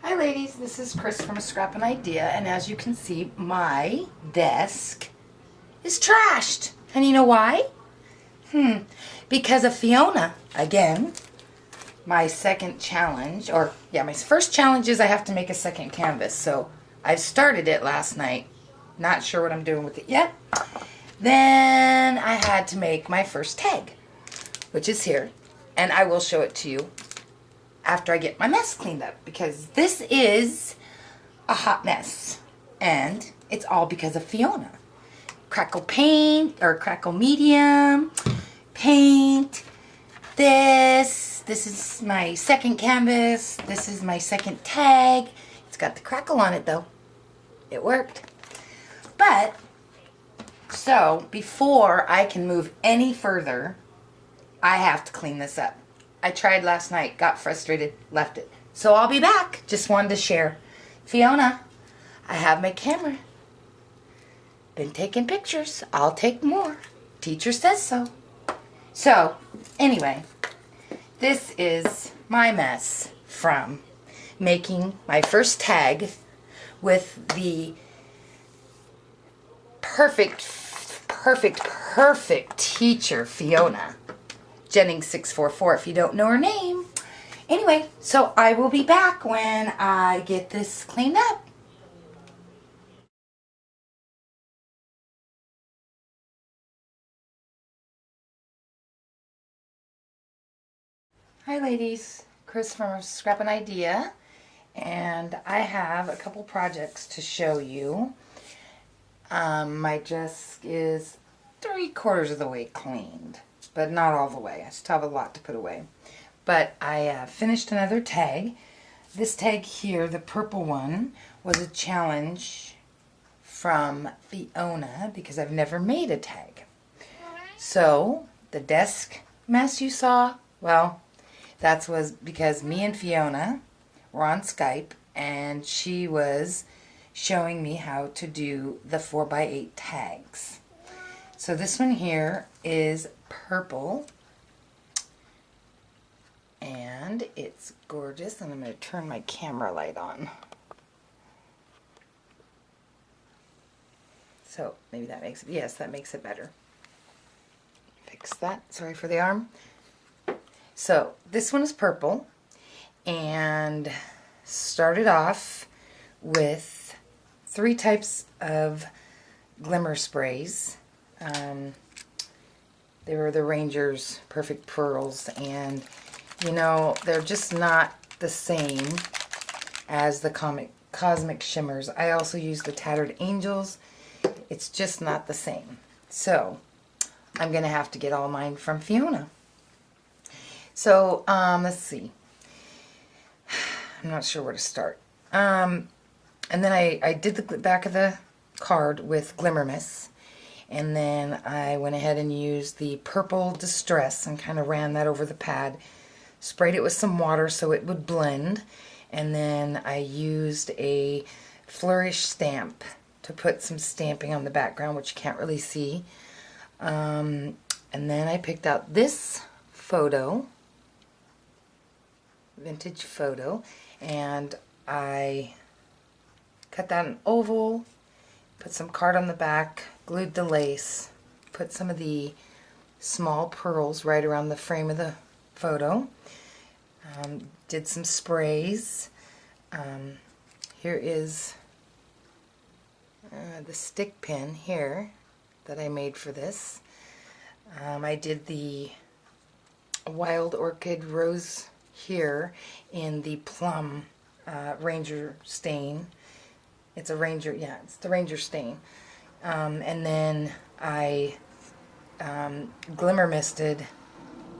Hi ladies, this is Chris from A Scrap an Idea, and as you can see, my desk is trashed. And you know why? Because of Fiona. Again, my second challenge, my first challenge is I have to make a second canvas. So I started it last night. Not sure what I'm doing with it yet. Then I had to make my first tag, which is here. And I will show it to you after I get my mess cleaned up, because this is a hot mess and it's all because of Fiona. Crackle paint or crackle medium paint. This is my second canvas. This is my second tag. It's got the crackle on it though. It worked. But so before I can move any further, I have to clean this up. I tried last night, got frustrated, left it. So I'll be back. Just wanted to share. Fiona, I have my camera. Been taking pictures. I'll take more. Teacher says so. So, anyway, this is my mess from making my first tag with the perfect teacher, Fiona. Jennings644 if you don't know her name. Anyway, so I will be back when I get this cleaned up. Hi ladies, Chris from Scrap an Idea, and I have a couple projects to show you. My desk is 3/4 of the way cleaned, but not all the way. I still have a lot to put away. But I finished another tag. This tag here, the purple one, was a challenge from Fiona because I've never made a tag. So the desk mess you saw, well, that was because me and Fiona were on Skype and she was showing me how to do the 4x8 tags. So this one here is purple, and it's gorgeous, and I'm going to turn my camera light on. So maybe that makes it, yes, that makes it better. Fix that, sorry for the arm. So this one is purple, and started off with 3 types of glimmer sprays. They were the Ranger's Perfect Pearls, and you know, they're just not the same as the Cosmic Shimmers. I also use the Tattered Angels. It's just not the same. So I'm gonna have to get all mine from Fiona. So let's see. I'm not sure where to start. And then I did the back of the card with Glimmer Miss. And then I went ahead and used the Purple Distress and kind of ran that over the pad. Sprayed it with some water so it would blend. And then I used a Flourish stamp to put some stamping on the background, which you can't really see. And then I picked out this photo, vintage photo, and I cut that in oval, put some card on the back, glued the lace, put some of the small pearls right around the frame of the photo, did some sprays. Here is the stick pin here that I made for this. I did the Wild Orchid Rose here in the plum Ranger stain. It's a Ranger, yeah, it's the Ranger stain. And then I glimmer misted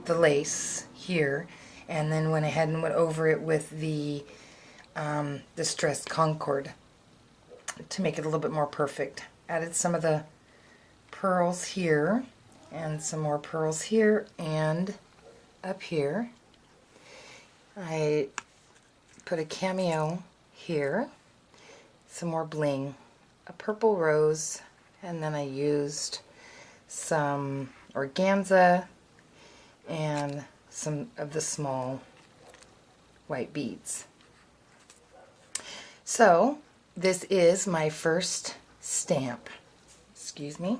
the lace here, and then went ahead and went over it with the Distressed Concord to make it a little bit more perfect. Added some of the pearls here, and some more pearls here, and up here. I put a cameo here, some more bling, a purple rose, and then I used some organza and some of the small white beads. So this is my first stamp, excuse me,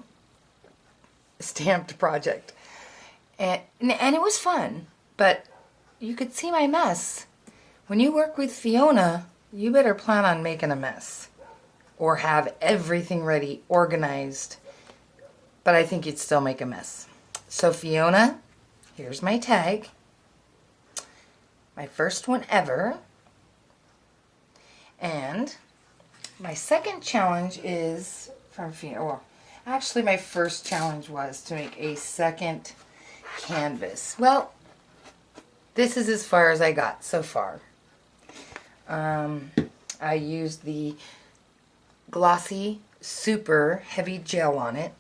stamped project. And it was fun, but you could see my mess. When you work with Fiona, you better plan on making a mess or have everything ready, organized. But I think you'd still make a mess. So Fiona, here's my tag. My first one ever. And my second challenge is from Fiona. Well, actually my first challenge was to make a second canvas. Well, this is as far as I got so far. I used the glossy super heavy gel on it,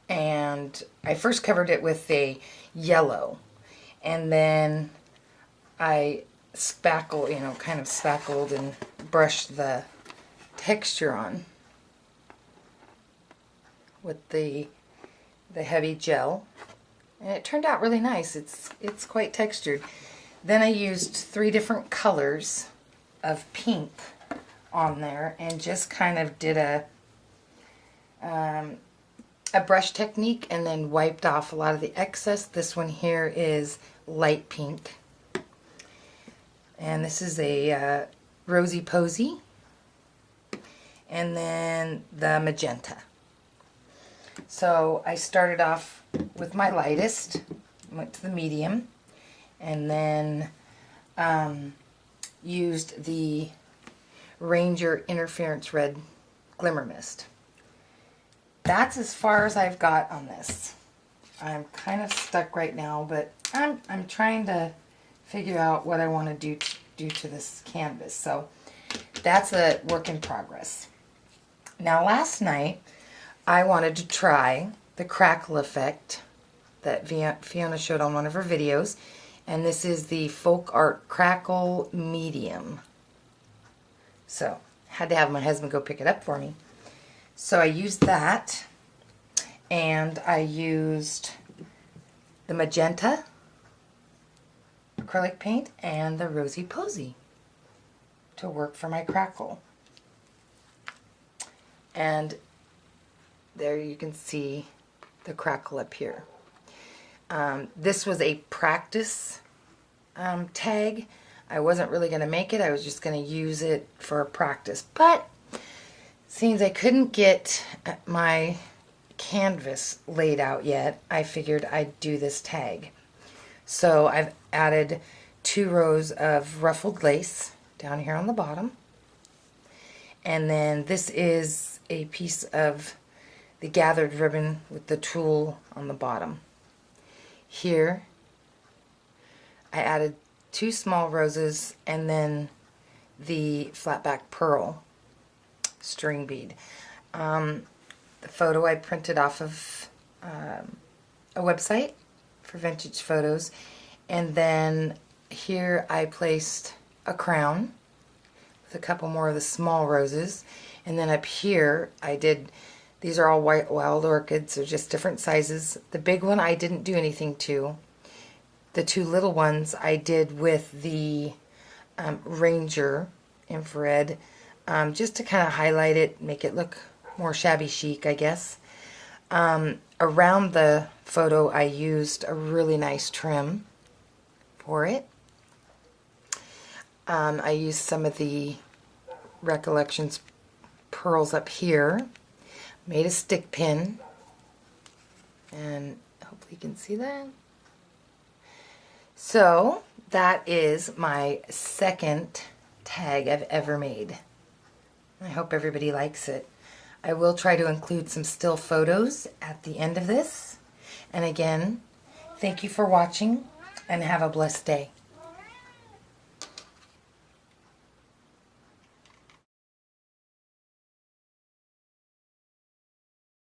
and I first covered it with a yellow, and then I kind of spackled and brushed the texture on with the heavy gel, and it turned out really nice. It's quite textured. Then I used 3 different colors of pink on there and just kind of did a brush technique and then wiped off a lot of the excess. This one here is light pink, and this is a Rosy Posy, and then the magenta. So I started off with my lightest, went to the medium, and then used the Ranger Interference Red Glimmer Mist. That's as far as I've got on this. I'm kind of stuck right now, but I'm trying to figure out what I want to do to this canvas. So that's a work in progress. Now last night I wanted to try the crackle effect that Fiona showed on one of her videos, and this is the Folk Art Crackle Medium. So had to have my husband go pick it up for me. So I used that, and I used the magenta acrylic paint and the Rosy Posy to work for my crackle. And there you can see the crackle up here. This was a practice tag. I wasn't really going to make it. I was just going to use it for practice. But since I couldn't get my canvas laid out yet, I figured I'd do this tag. So I've added 2 rows of ruffled lace down here on the bottom. And then this is a piece of the gathered ribbon with the tulle on the bottom. Here I added 2 small roses and then the flat back pearl string bead. The photo I printed off of a website for vintage photos, and then here I placed a crown with a couple more of the small roses, and then up here I did, these are all white wild orchids, they're just different sizes. The big one I didn't do anything to. The 2 little ones I did with the Ranger infrared, just to kind of highlight it, make it look more shabby chic, I guess. Around the photo I used a really nice trim for it. I used some of the Recollections pearls up here, made a stick pin, and hopefully you can see that. So that is my second tag I've ever made. I hope everybody likes it. I will try to include some still photos at the end of this. And again, thank you for watching and have a blessed day.